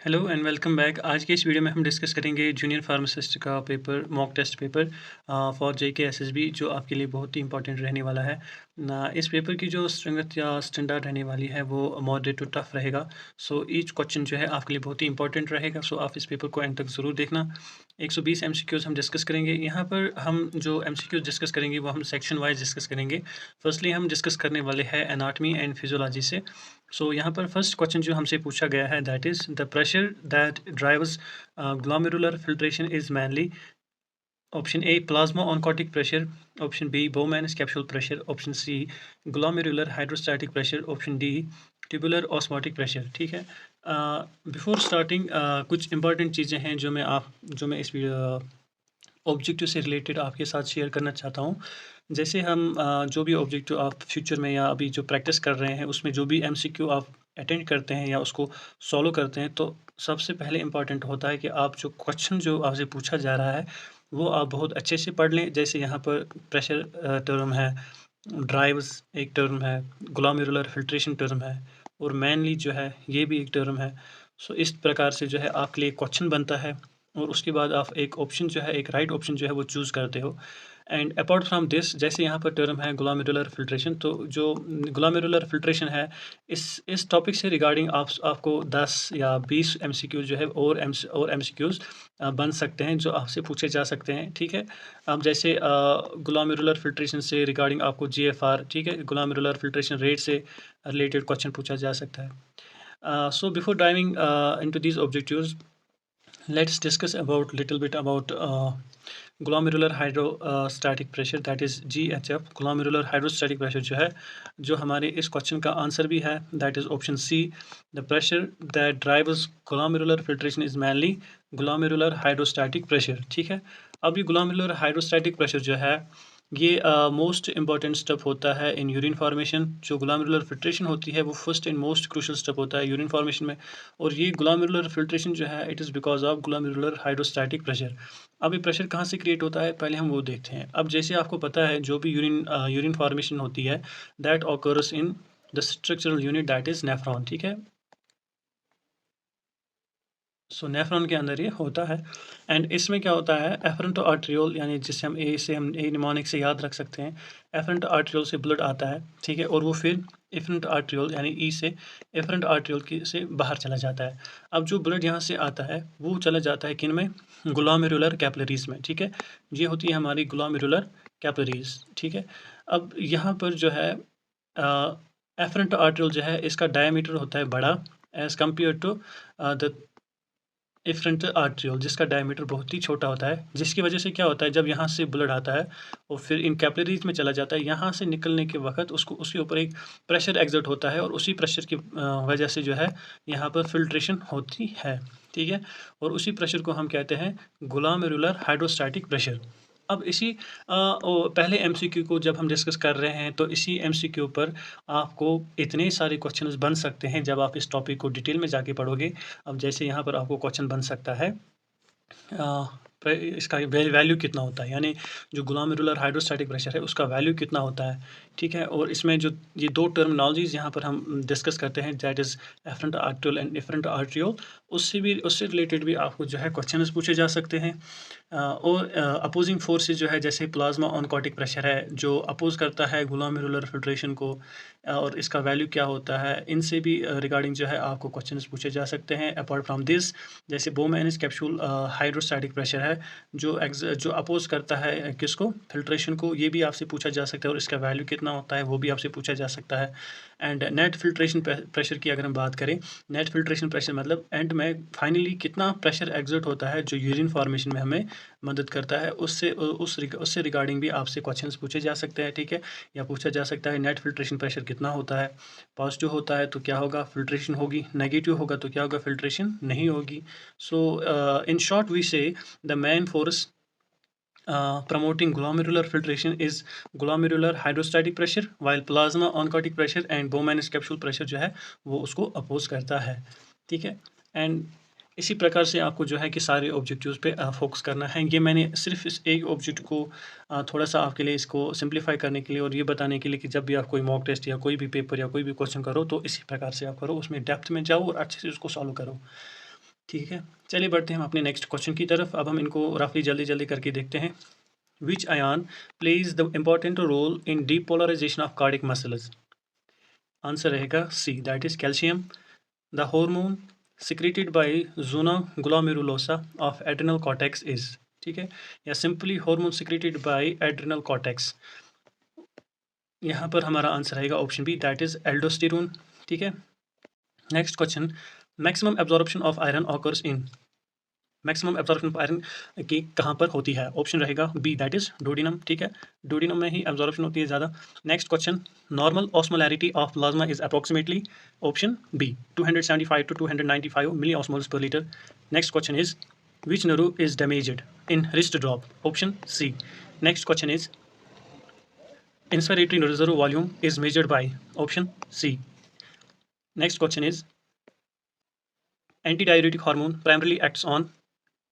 Hello and welcome back. आज के इस वीडियो में हम डिस्कस करेंगे जूनियर फार्मासिस्ट का paper mock test paper for JK SSB जो आपके लिए बहुत ही इंपॉर्टेंट रहने वाला है ना। इस पेपर की जो स्ट्रेंथ या स्टैंडर्ड रहने वाली है वो मॉडरेट टू टफ रहेगा। सो ईच क्वेश्चन जो है आपके लिए बहुत ही इंपॉर्टेंट रहेगा। सो आप इस पेपर को एंड तक ज़रूर देखना। 120 एमसीक्यूज़ हम डिस्कस करेंगे। यहाँ पर हम जो एमसीक्यूज़ डिस्कस करेंगे वो हम सेक्शन वाइज डिस्कस करेंगे। फर्स्टली हम डिस्कस करने वाले हैं एनाटमी एंड फिजियोलॉजी से। सो यहाँ पर फर्स्ट क्वेश्चन जो हमसे पूछा गया है that is the pressure that drives glomerular filtration is mainly. Option A plasma oncotic pressure, option B Bowman's capsule pressure, option C glomerular hydrostatic pressure, option D tubular osmotic pressure. ठीक है। Before starting कुछ important चीज़ें हैं जो मैं इस objective से related आपके साथ शेयर करना चाहता हूँ। जैसे हम जो भी ऑब्जेक्टिव आप फ्यूचर में या अभी जो प्रैक्टिस कर रहे हैं उसमें जो भी एमसीक्यू आप अटेंड करते हैं या उसको सॉल्व करते हैं तो सबसे पहले इम्पॉर्टेंट होता है कि आप जो क्वेश्चन जो आपसे पूछा जा रहा है वो आप बहुत अच्छे से पढ़ लें। जैसे यहाँ पर प्रेशर टर्म है, ड्राइव्स एक टर्म है, ग्लोमेरुलर फिल्ट्रेशन टर्म है और मेनली जो है ये भी एक टर्म है। सो इस प्रकार से जो है आपके लिए क्वेश्चन बनता है और उसके बाद आप एक ऑप्शन जो है, एक राइट ऑप्शन जो है वो चूज़ करते हो। एंड अपार्ट फ्रॉम दिस, जैसे यहाँ पर टर्म है ग्लोमेरुलर फिल्ट्रेशन, तो जो ग्लोमेरुलर फिल्ट्रेशन है इस टॉपिक से रिगार्डिंग आपको 10 या 20 एमसीक्यू जो है और एमसीक्यूज़ बन सकते हैं जो आपसे पूछे जा सकते हैं। ठीक है। अब जैसे ग्लोमेरुलर फिल्ट्रेशन से रिगार्डिंग आपको जीएफआर, ठीक है, ग्लोमेरुलर फिल्ट्रेशन रेट से रिलेटेड क्वेश्चन पूछा जा सकता है। So before diving into these objectives, let's discuss about little bit about glomerular hydrostatic pressure, that is GHF। glomerular hydrostatic pressure जो है, जो हमारे इस क्वेश्चन का आंसर भी है, that is option C। the pressure that drives glomerular filtration is mainly glomerular hydrostatic pressure। ठीक है। अब ये glomerular hydrostatic pressure जो है ये मोस्ट इंपॉर्टेंट स्टेप होता है इन यूरिन फॉर्मेशन। जो ग्लोमेरुलर फिल्ट्रेशन होती है वो first and most crucial step होता है यूरिन फॉर्मेशन में। और ये ग्लोमेरुलर फिल्ट्रेशन जो है it is because of glomerular hydrostatic pressure. अब ये प्रेशर कहाँ से क्रिएट होता है पहले हम वो देखते हैं। अब जैसे आपको पता है जो भी यूरिन फॉर्मेशन होती है that occurs in the structural unit that is nephron. ठीक है। सो नेफ्रॉन के अंदर ये होता है। एंड इसमें क्या होता है, एफरेंट आर्ट्रियोल, यानी जिसे हम ए निमोनिक से याद रख सकते हैं। एफरेंट आर्ट्रियोल से ब्लड आता है, ठीक है, और वो फिर एफरेंट आर्ट्रियोल यानी ई से एफरेंट आर्ट्रियोल की से बाहर चला जाता है। अब जो ब्लड यहाँ से आता है वो चला जाता है किन में, ग्लोमेरुलर कैपिलरीज में। ठीक है। ये होती है हमारी ग्लोमेरुलर कैपिलरीज। ठीक है। अब यहाँ पर जो है एफरेंट आर्ट्रियोल जो है इसका डायमीटर होता है बड़ा as compare to the efferent arteriole जिसका डायमीटर बहुत ही छोटा होता है। जिसकी वजह से क्या होता है, जब यहाँ से ब्लड आता है और फिर इन कैपिलरीज में चला जाता है, यहाँ से निकलने के वक्त उसको उसके ऊपर एक प्रेशर एग्जर्ट होता है और उसी प्रेशर की वजह से जो है यहाँ पर फिल्ट्रेशन होती है। ठीक है। और उसी प्रेशर को हम कहते हैं ग्लोमेरुलर हाइड्रोस्टैटिक प्रेशर। अब इसी पहले एमसीक्यू को जब हम डिस्कस कर रहे हैं तो इसी एमसीक्यू पर आपको इतने सारे क्वेश्चंस बन सकते हैं जब आप इस टॉपिक को डिटेल में जाके पढ़ोगे। अब जैसे यहाँ पर आपको क्वेश्चन बन सकता है इसका वैल्यू कितना होता है, यानी जो ग्लोमेरुलर हाइड्रोस्टैटिक प्रेशर है उसका वैल्यू कितना होता है। ठीक है। और इसमें जो ये दो टर्मिनोलॉजीज यहाँ पर हम डिस्कस करते हैं that is afferent arteriole and efferent arteriole, उससे रिलेटेड भी आपको जो है क्वेश्चंस पूछे जा सकते हैं। और अपोजिंग फोर्सेस जो है जैसे प्लाज्मा ऑनकोटिक प्रेशर है जो अपोज करता है ग्लोमेरुलर फिल्ट्रेशन को, और इसका वैल्यू क्या होता है, इनसे भी रिगार्डिंग जो है आपको क्वेश्चंस पूछे जा सकते हैं। अपार्ट फ्रॉम दिस, जैसे बोमैन्स कैप्सूल हाइड्रोस्टैटिक प्रेशर है जो अपोज करता है किसको, फिल्ट्रेशन को, ये भी आपसे पूछा जा सकता है और इसका वैल्यू कितना होता है वो भी आपसे पूछा जा सकता है। एंड नेट फिल्ट्रेशन प्रेशर की अगर हम बात करें, नेट फिल्ट्रेशन प्रेशर मतलब एंड में फाइनली कितना प्रेशर एग्जर्ट होता है जो यूरिन फॉर्मेशन में हमें मदद करता है, उससे रिगार्डिंग भी आपसे क्वेश्चंस पूछे जा सकते हैं। ठीक है। या पूछा जा सकता है नेट फिल्ट्रेशन प्रेशर कितना होता है, पॉजिटिव होता है तो क्या होगा, फिल्ट्रेशन होगी, नेगेटिव होगा तो क्या होगा, फिल्ट्रेशन नहीं होगी। सो इन शॉर्ट वी से the main force promoting glomerular filtration is glomerular hydrostatic pressure, while plasma oncotic pressure and Bowman's capsule pressure जो है वो उसको अपोज करता है। ठीक है। एंड इसी प्रकार से आपको जो है कि सारे ऑब्जेक्टिव्स पे फोकस करना है। ये मैंने सिर्फ इस एक ऑब्जेक्ट को थोड़ा सा आपके लिए इसको सिंप्लीफाई करने के लिए और ये बताने के लिए कि जब भी आप कोई मॉक टेस्ट या कोई भी पेपर या कोई भी क्वेश्चन करो तो इसी प्रकार से आप करो, उसमें डेप्थ में जाओ और अच्छे से उसको सॉल्व करो। ठीक है, चलिए बढ़ते हैं हम अपने नेक्स्ट क्वेश्चन की तरफ। अब हम इनको रफली जल्दी जल्दी करके देखते हैं। Which ion plays the important role in depolarisation of cardiac muscles? Answer रहेगा C, that is calcium. The hormone secreted by zona glomerulosa of adrenal cortex is, ठीक है, या simply hormone secreted by adrenal cortex। यहाँ पर हमारा answer रहेगा option B, that is aldosterone. ठीक है, next question, maximum absorption of iron occurs in, maximum absorption of iron की कहाँ पर होती है? ऑप्शन रहेगा बी, दैट इज डोडिनम। ठीक है, डोडिनम में ही एब्जॉर्प्शन होती है ज़्यादा। Next question, normal osmolarity of plasma is approximately, option B 275 to 295 milliosmoles per litre. Next question is which nerve is damaged in wrist drop? Option C. Next question is inspiratory reservoir volume is measured by, option C. Next question is antidiuretic hormone primarily acts on,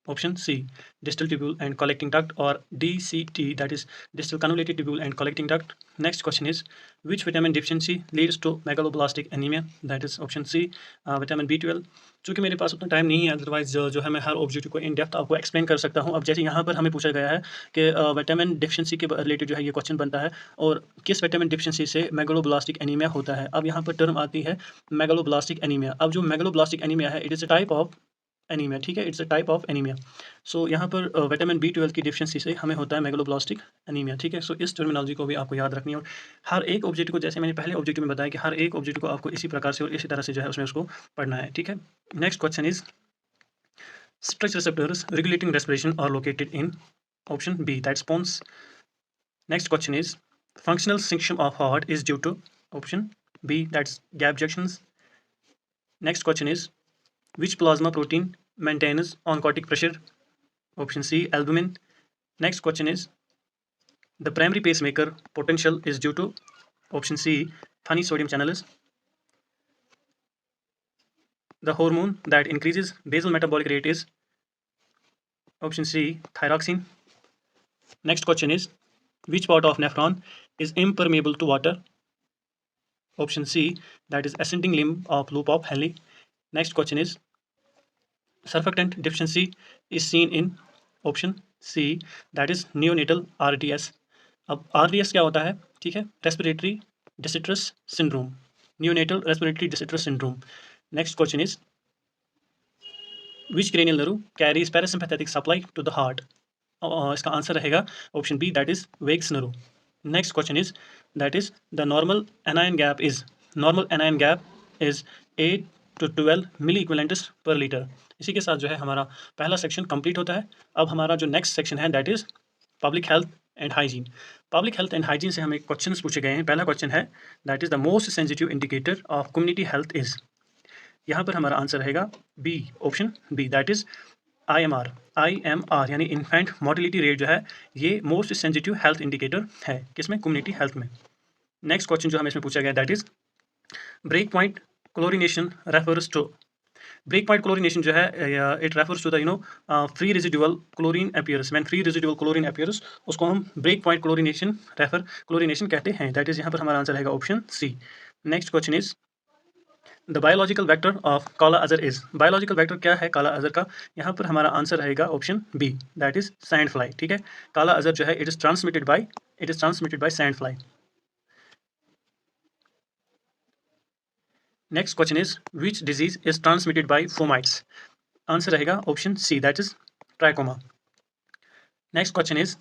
option C, distal tubule and collecting duct, or DCT, that is distal cannulated tubule and collecting duct. Next question is which vitamin deficiency leads to megaloblastic anemia? That is option C, vitamin B12। चूंकि मेरे पास उतना time नहीं है, otherwise जो है मैं हर objective को in depth आपको एक्सप्लेन कर सकता हूं। अब जैसे यहाँ पर हमें पूछा गया है कि विटामिन डिफिशिएंसी के रिलेटेड जो है ये क्वेश्चन बनता है, और किस विटामिन डिफिशिएंसी से मेगालोब्लास्टिक एनीमिया होता है। अब यहाँ पर टर्म आती है मेगालोब्लास्टिक एनीमिया। अब जो मेगालोब्लास्टिक एनीमिया है, it is a type of anaemia. ठीक है, it's a type of anaemia. So यहाँ पर विटामिन B12 की डिफिशिएंसी से हमें होता है मेगालोब्लास्टिक एनीमिया। ठीक है, सो इस टर्मिनोलॉजी को भी आपको याद रखनी है, और हर एक ऑब्जेक्ट को, जैसे मैंने पहले ऑब्जेक्टिव में बताया कि हर एक ऑब्जेक्ट को आपको इसी प्रकार से और इसी तरह से जो है उसमें उसको पढ़ना है। ठीक है, next question is stretch receptors regulating respiration are located in, option B, that's pons. Next question is functional syncytium of heart is due to, option B, that's gap junctions. Next question is which plasma protein maintains oncotic pressure? Option C, albumin. Next question is the primary pacemaker potential is due to, option C, funny sodium channels. The hormone that increases basal metabolic rate is, option C, thyroxine. Next question is which part of nephron is impermeable to water? Option C, that is ascending limb of loop of Henle. Next question is surfactant deficiency is seen in, option C, that is neonatal RDS। अब RDS क्या होता है? ठीक है, respiratory distress syndrome, neonatal respiratory distress syndrome. Next question is which cranial nerve carries parasympathetic supply to the heart? इसका answer रहेगा option B, that is vagus nerve. Next question is that is the normal anion gap is, normal anion gap is 8 to 12 milliequivalents per litre. इसी के साथ जो है हमारा पहला section complete होता है। अब हमारा जो नेक्स्ट सेक्शन है that is public health and hygiene. Public health and hygiene से हमें क्वेश्चंस पूछे गए हैं। पहला क्वेश्चन है that is the most sensitive indicator of community health is, यहाँ पर हमारा आंसर रहेगा B, option B, that is IMR यानी इन्फेंट मोर्टेलिटी रेट जो है ये मोस्ट सेंसिटिव हेल्थ इंडिकेटर है, किसमें? कम्युनिटी हेल्थ में। नेक्स्ट क्वेश्चन जो हमें इसमें पूछा गया that is break point chlorination refers to, break point chlorination जो है it refers to the free residual chlorine appears. When free residual chlorine appears उसको हम ब्रेक पॉइंट क्लोरिनेशन क्लोरिनेशन कहते हैं। दैट इज यहाँ पर हमारा आंसर रहेगा option C. Next question is the biological vector of kala azar is, biological vector क्या है काला अजर का? यहाँ पर हमारा आंसर रहेगा option B, that is sand fly. ठीक है, काला अजर जो है it is transmitted by sand fly. Next question is which disease is transmitted by fomites? Answer रहेगा option C, that is trachoma. Next question is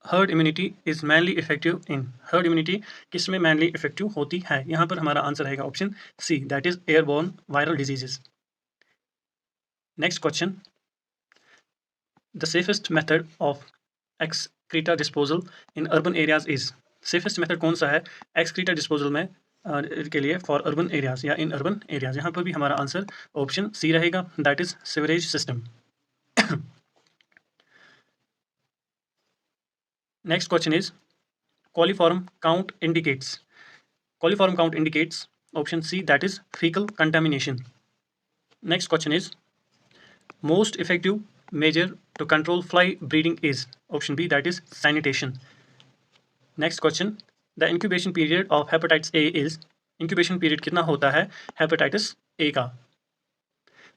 herd immunity is mainly effective in, herd immunity किस में mainly effective होती है? यहाँ पर हमारा answer रहेगा option C, that is airborne viral diseases. Next question the safest method of excreta disposal in urban areas is, safest method कौन सा है एक्सक्रीटा डिस्पोजल में के लिए फॉर अर्बन एरियाज या इन अर्बन एरियाज? यहाँ पर भी हमारा आंसर ऑप्शन सी रहेगा, that is sewerage system. Next question is coliform count indicates, coliform count indicates, option C, that is fecal contamination. Next question is most effective measure to control fly breeding is, option B, that is sanitation. Next question the incubation period of hepatitis A is, incubation period कितना होता है hepatitis A का?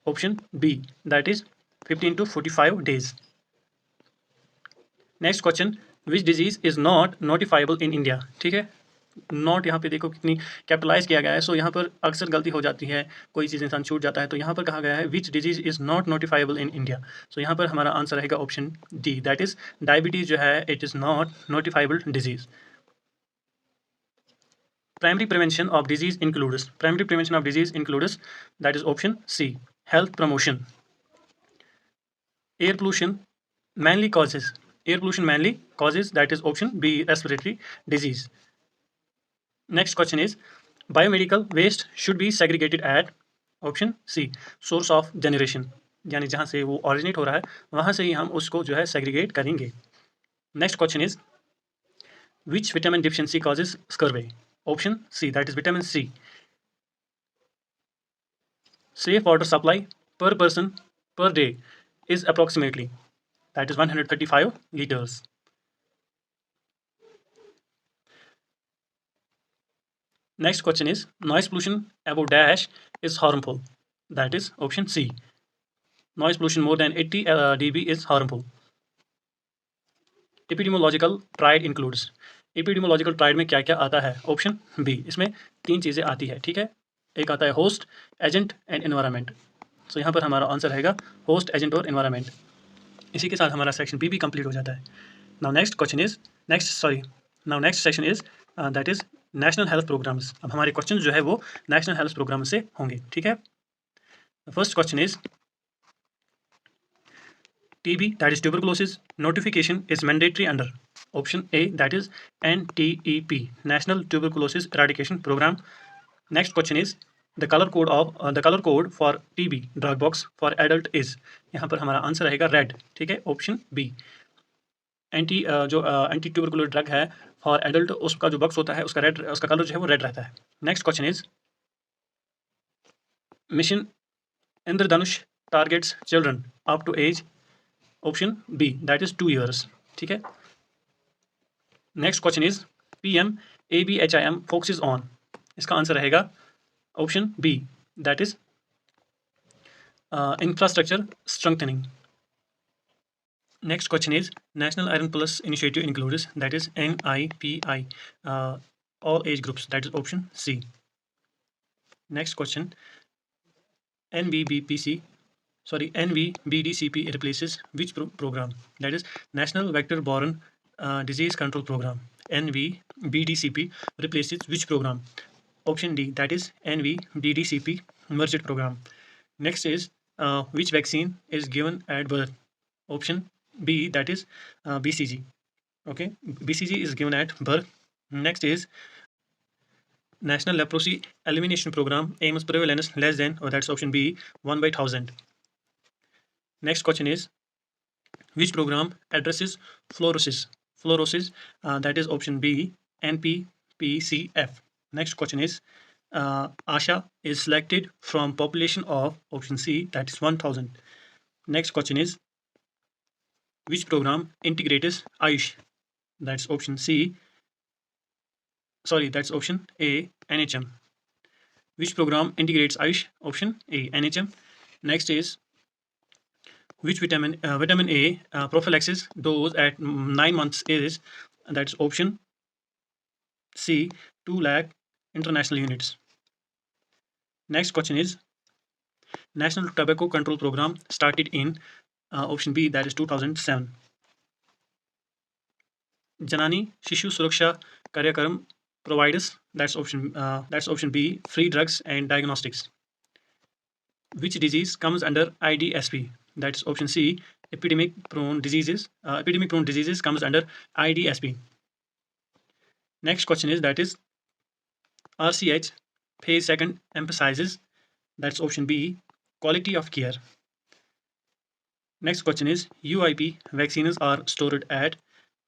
Option B that is 15 to 45 days. Next question, which disease is not notifiable in India. ठीक है, not यहाँ पे देखो कितनी कैपिटलाइज किया गया है, सो यहाँ पर अक्सर गलती हो जाती है, कोई चीज़ इंसान छूट जाता है, तो यहाँ पर कहा गया है which disease is not notifiable in India. So यहाँ पर हमारा आंसर रहेगा option D that is diabetes जो है it is not notifiable disease. Primary prevention of disease includes that is option C, health promotion. Air pollution mainly causes that is option B, respiratory disease. Next question is biomedical waste should be segregated at option C, source of generation. यानी जहाँ से वो originate हो रहा है वहाँ से ही हम उसको जो है सेग्रीगेट करेंगे। Next question is which vitamin deficiency causes scurvy. Option C that is vitamin C. Safe water supply per person per day is approximately that is 135 liters. Next question is noise pollution above dash is harmful. That is option C. Noise pollution more than 80 dB is harmful. Epidemiological triad includes. Epidemiological triad में क्या क्या आता है? Option B, इसमें 3 चीज़ें आती है। ठीक है, एक आता है होस्ट, एजेंट एंड एनवायरनमेंट। सो यहाँ पर हमारा आंसर रहेगा होस्ट, एजेंट और एनवायरनमेंट। इसी के साथ हमारा सेक्शन बी भी कंप्लीट हो जाता है। Now next question is next section is that is national health programs. अब हमारे क्वेश्चन जो है वो नेशनल हेल्थ प्रोग्राम से होंगे। ठीक है, first question is TB that is tuberculosis notification is mandatory under option A that is NTEP, National Tuberculosis Eradication Program. Next question is the color code for TB drug box for adult is. यहाँ पर हमारा answer रहेगा red. ठीक है, option B. Anti tubercular drug है for adult, उसका जो box होता है उसका कलर जो है वो रेड रहता है। Next question is mission Indradhanush targets children up to age option B that is 2 years। ठीक है, next question is PM ABHIM focuses on. इसका आंसर रहेगा option B that is infrastructure strengthening. Next question is national iron plus initiative includes that is NIPI all age groups that is option C. Next question NVBDCP replaces which program? That is National Vector-Borne Disease Control Program. NVBDCP replaces which program? Option D, that is NVBDCP merged program. Next is which vaccine is given at birth? Option B, that is BCG. Okay, BCG is given at birth. Next is National Leprosy Elimination Program aims prevalence less than, or that's option B, 1 by 1,000. Next question is which program addresses fluorosis? That is option B, NPPCF. Next question is ASHA is selected from population of option C, that is 1,000. Next question is which program integrates Ayush? That's option C. Sorry, that's option A, NHM. Which program integrates Ayush? Option A, NHM. Next is which vitamin A prophylaxis dose at 9 months is? That's option C, 2 lakh international units. Next question is National Tobacco Control Program started in option B, that is 2007. Janani Shishu Suraksha Karyakram provides, that's option B, free drugs and diagnostics. Which disease comes under IDSP? That's option C, epidemic prone diseases comes under IDSP. Next question is that is RCH phase 2 emphasizes, that's option B, quality of care. Next question is UIP vaccines are stored at,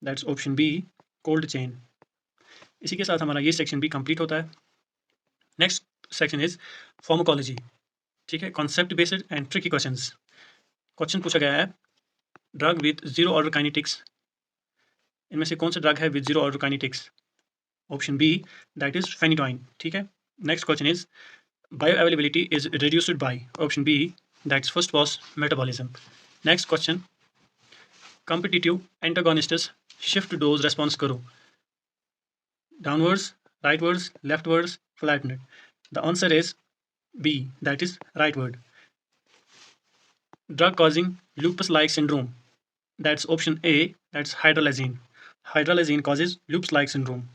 that's option B, cold chain. इसी के साथ हमारा ये section भी complete होता है। Next section is pharmacology. ठीक है, concept based and tricky questions. Question पूछा गया है drug with zero order kinetics, इनमें से कौन सा ड्रग है with zero order kinetics? Option B that is phenytoin. ठीक है, next question is bioavailability is reduced by, option B That's first was metabolism. Next question, competitive antagonists shift dose response करो, downwards, rightwards, leftwards, flattened. The answer is B, that is rightward. Drug causing lupus like syndrome, that's option A, that's hydralazine. Hydralazine causes lupus like syndrome.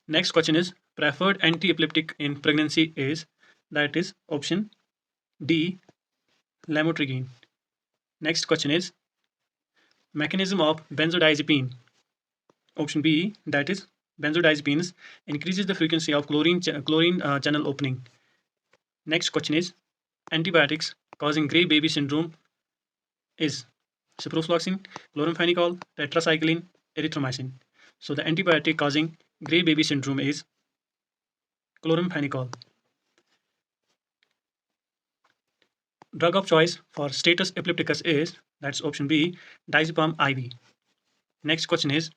Next question is preferred anti-epileptic in pregnancy is, that is option D, lamotrigine. Next question is mechanism of benzodiazepine, option B, that is benzodiazepines increases the frequency of chlorine channel opening. Next question is antibiotics causing gray baby syndrome is ciprofloxacin, chloramphenicol, tetracycline, erythromycin. So the antibiotic causing gray baby syndrome is chloramphenicol. Drug of choice for status epilepticus is, that's option B, diazepam IV. Next question is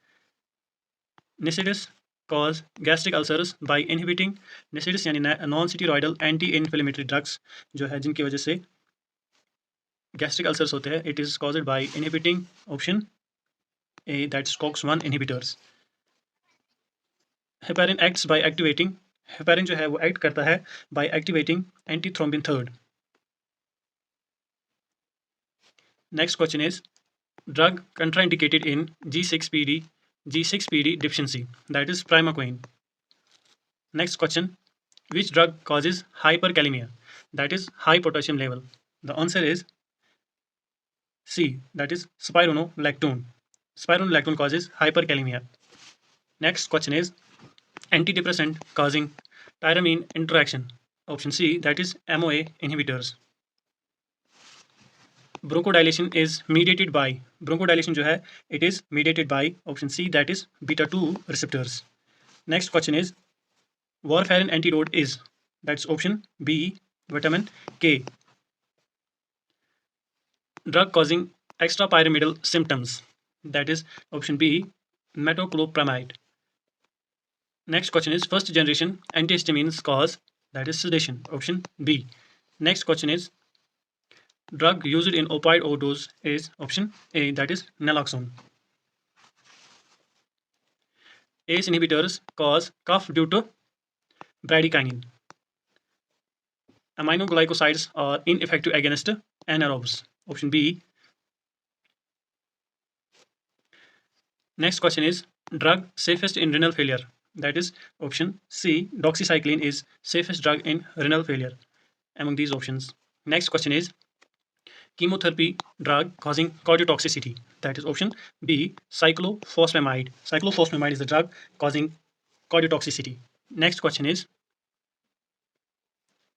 NSAIDs cause gastric ulcers by inhibiting NSAIDs यानी non steroidal anti inflammatory drugs जो है जिनकी वजह से gastric ulcers होते हैं, it is caused by inhibiting option A, that's COX-1 inhibitors. Heparin acts by activating, heparin जो है वो एक्ट करता है by activating antithrombin third. Next question is drug contraindicated in G6PD deficiency, that is primaquine. Next question, which drug causes hyperkalemia, that is high potassium level? The answer is C, that is spironolactone. Spironolactone causes hyperkalemia. Next question is antidepressant causing tyramine interaction, option C, that is MOA inhibitors. Bronchodilation is mediated by, bronchodilation जो है it is mediated by option C, that is beta 2 receptors. Next question is warfarin antidote is, that's option B, vitamin K. Drug causing extrapyramidal symptoms, that is option B, metoclopramide. Next question is first generation antihistamines cause, that is sedation, option B. Next question is drug used in opioid overdose is option A, that is naloxone. ACE inhibitors cause cough due to bradykinin. Aminoglycosides are ineffective against anaerobes, option B. Next question is drug safest in renal failure, that is option C, doxycycline is safest drug in renal failure among these options. Next question is chemotherapy drug causing cardiotoxicity, that is option B, cyclophosphamide. Cyclophosphamide is the drug causing cardiotoxicity. Next question is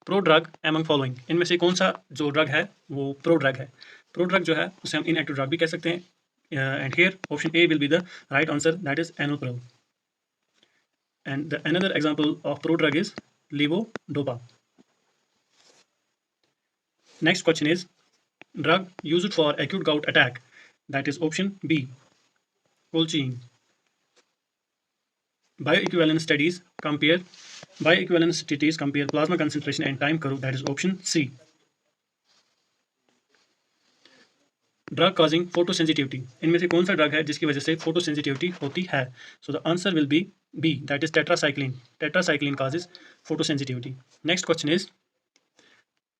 pro drug among following, इनमें से कौन सा जो drug है वो pro drug है? Pro drug जो है उसे हम इनएक्टिव ड्रग भी कह सकते हैं. And here option A will be the right answer, that is enopro. And the another example of pro drug is levodopa. Next question is drug used for acute gout attack, that is option B, colchicine. Bioequivalence studies compare plasma concentration and time curve, that is option C. Drug causing photosensitivity, इनमें से कौन सा drug है जिसकी वजह से photosensitivity होती है? So the answer will be B, that is tetracycline. Tetracycline causes photossensitivity. Next question is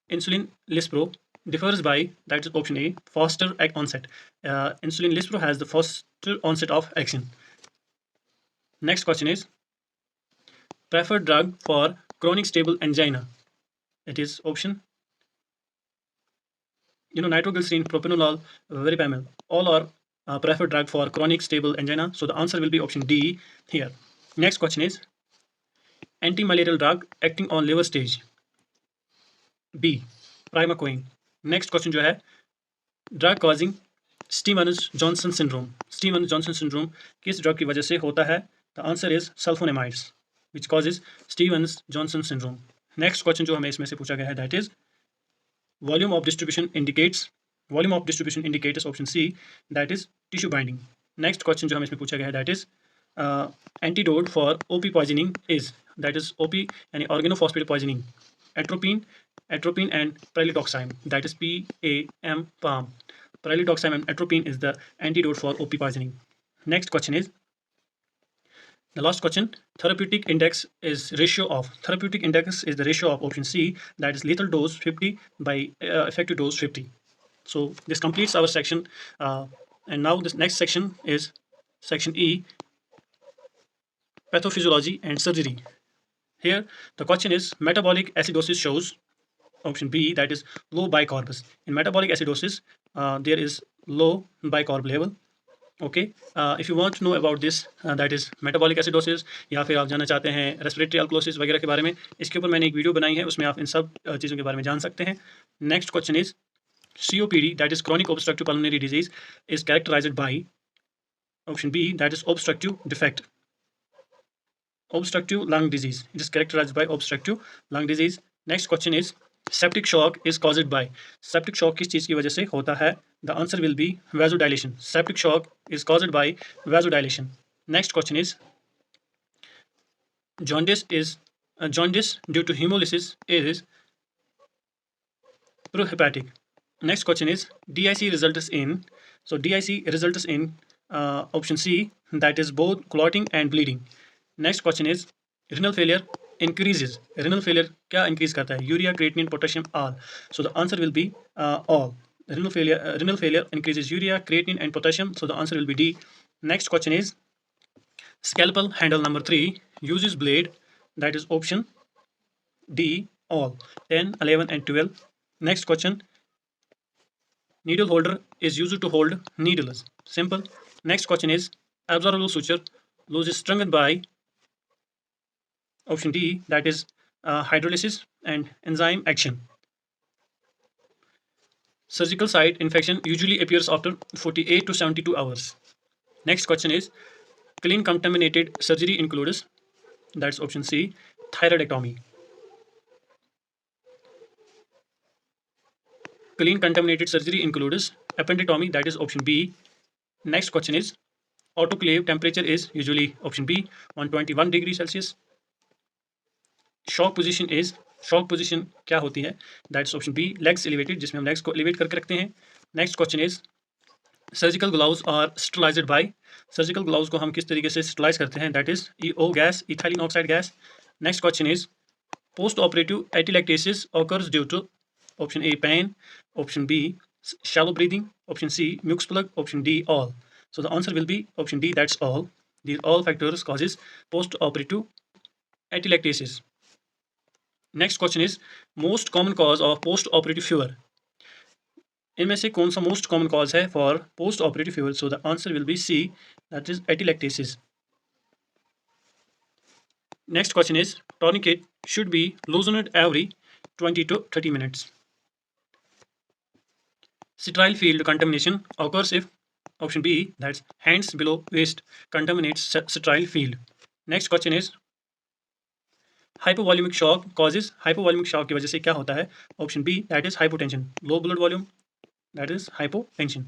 insulin lispro differs by, that is option A, faster onset. Insulin lispro has the faster onset of action. Next question is preferred drug for chronic stable angina, it is option nitroglycerin, propranolol, verapamil, all are preferred drug for chronic stable angina, so the answer will be option D here. Next question is anti-malarial drug acting on liver stage, B, primaquine. Next question जो है drug causing Stevens Johnson syndrome. Stevens Johnson syndrome किस drug की वजह से होता है? The answer is sulphonamides which causes Stevens Johnson syndrome. Next question जो हमें इसमें से पूछा गया है that is volume of distribution indicates option C, that is tissue binding. Next question जो हमें इसमें पूछा गया है that is antidote for OP poisoning is, that is OP यानी organophosphate poisoning, atropine, atropine and pralidoxime, that is PAM, PAM. Pralidoxime and atropine is the antidote for OP poisoning. Next question is the last question. Therapeutic index is the ratio of option C, that is lethal dose 50 by effective dose 50. So this completes our section, and now this next section is section E, pathophysiology and surgery. Here the question is metabolic acidosis shows option B, that is low bicarb. In metabolic acidosis, there is low bicarb level. Okay, if you want to know about this, that is metabolic acidosis, या फिर आप जानना चाहते हैं respiratory अल्कोलोसिस वगैरह के बारे में, इसके ऊपर मैंने एक वीडियो बनाई है, उसमें आप इन सब चीज़ों के बारे में जान सकते हैं. Next question is COPD, that is chronic obstructive pulmonary disease, is characterized by option B, that is obstructive defect. Obstructive lung disease, it is characterized by obstructive lung disease. Next question is septic shock is caused by. Septic shock किस चीज़ की वजह से होता है? The answer will be vasodilation. Septic shock is caused by vasodilation. Next question is jaundice due to hemolysis is prohepatic. Next question is DIC results in. So DIC results in option C, that is both clotting and bleeding. Next question is renal failure increases. Renal failure क्या increase करता है? Urea, creatinine, potassium, all. So the answer will be all. Renal failure increases urea, creatinine, and potassium. So the answer will be D. Next question is scalpel handle number 3 uses blade. That is option D, all. 10, 11, and 12. Next question. Needle holder is used to hold needles. Simple. Next question is absorbable suture loses strength by option D, that is hydrolysis and enzyme action. Surgical site infection usually appears after 48 to 72 hours. Next question is clean contaminated surgery includes, that's option C, thyroidectomy. Clean contaminated surgery includes appendectomy, that is option B. Next question is autoclave temperature is usually option B, 121 degree Celsius. Shock position क्या होती है? That's option B, legs elevated, जिसमें हम legs को elevate करके रखते हैं. Next question is surgical gloves are sterilised by. Surgical gloves को हम किस तरीके से स्टरलाइज करते हैं? That is EO gas, ethylene oxide gas. Next question is post operative atelectasis occurs due to option A, pain, option B, shallow breathing, option C, mucus plug, option D, all. So the answer will be option D, that's all. These all factors causes post operative atelectasis. Next question is most common cause of post operative fever. इनमें से कौन सा most common cause है for post operative fever? So the answer will be C, that is atelectasis. Next question is tourniquet should be loosened every 20 to 30 minutes. Sterile field contamination occurs if option B, that's hands below waist contaminates sterile field. Next question is hypovolaemic shock causes. Hypovolaemic shock की वजह से क्या होता है? Option B, that is hypotension, low blood volume, that is hypotension.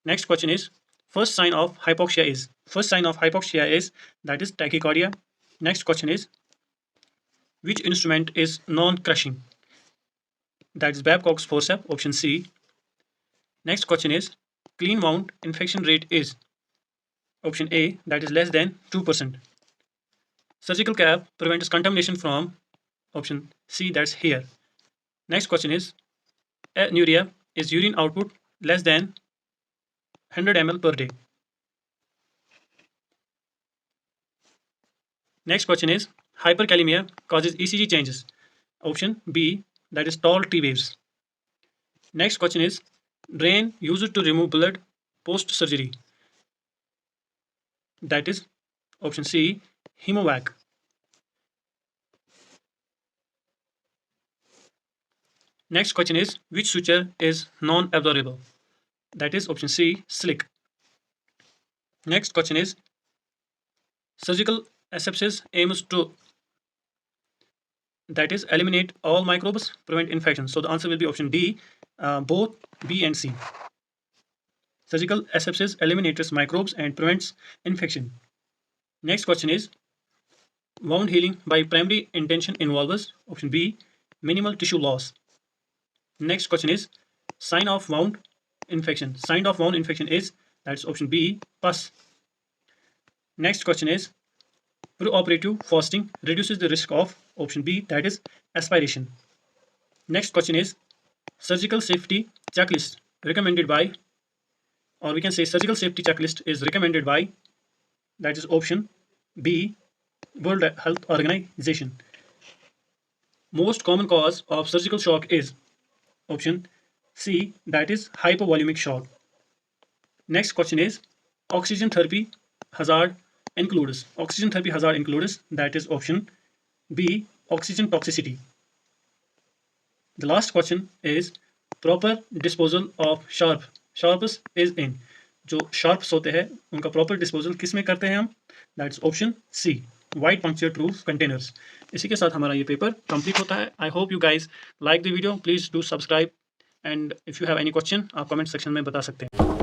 Next question is first sign of hypoxia is that is tachycardia. Next question is which instrument is non crushing? That is Babcock's forceps, option C. Next question is clean wound infection rate is option A, that is less than 2%. Surgical cap prevents contamination from option C, that's here. Next question is anuria is urine output less than 100 ml per day. Next question is hyperkalemia causes ECG changes. Option B, that is tall T waves. Next question is drain used to remove blood post surgery. That is option C, Hemovac. Next question is which suture is non-absorbable? That is option C, slick. Next question is surgical asepsis aims to, that is eliminate all microbes, prevent infection. So the answer will be option D, both B and C. Surgical asepsis eliminates microbes and prevents infection. Next question is wound healing by primary intention involves option B, minimal tissue loss. Next question is sign of wound infection. Sign of wound infection is, that's option B, pus. Next question is preoperative fasting reduces the risk of, option B, that is aspiration. Next question is surgical safety checklist recommended by, or we can say surgical safety checklist is recommended by, that is option B, World Health Organization. Most common cause of surgical shock is, option C, that is hypovolemic shock. Next question is oxygen therapy hazard includes. Oxygen therapy hazard includes, that is option B, oxygen toxicity. The last question is proper disposal of sharps is in. जो sharps होते हैं उनका proper disposal किस में करते हैं हम, that's option C, white punctured proof containers. इसी के साथ हमारा ये पेपर कंप्लीट होता है. I hope you guys like the video. Please do subscribe and if you have any question आप comment section में बता सकते हैं.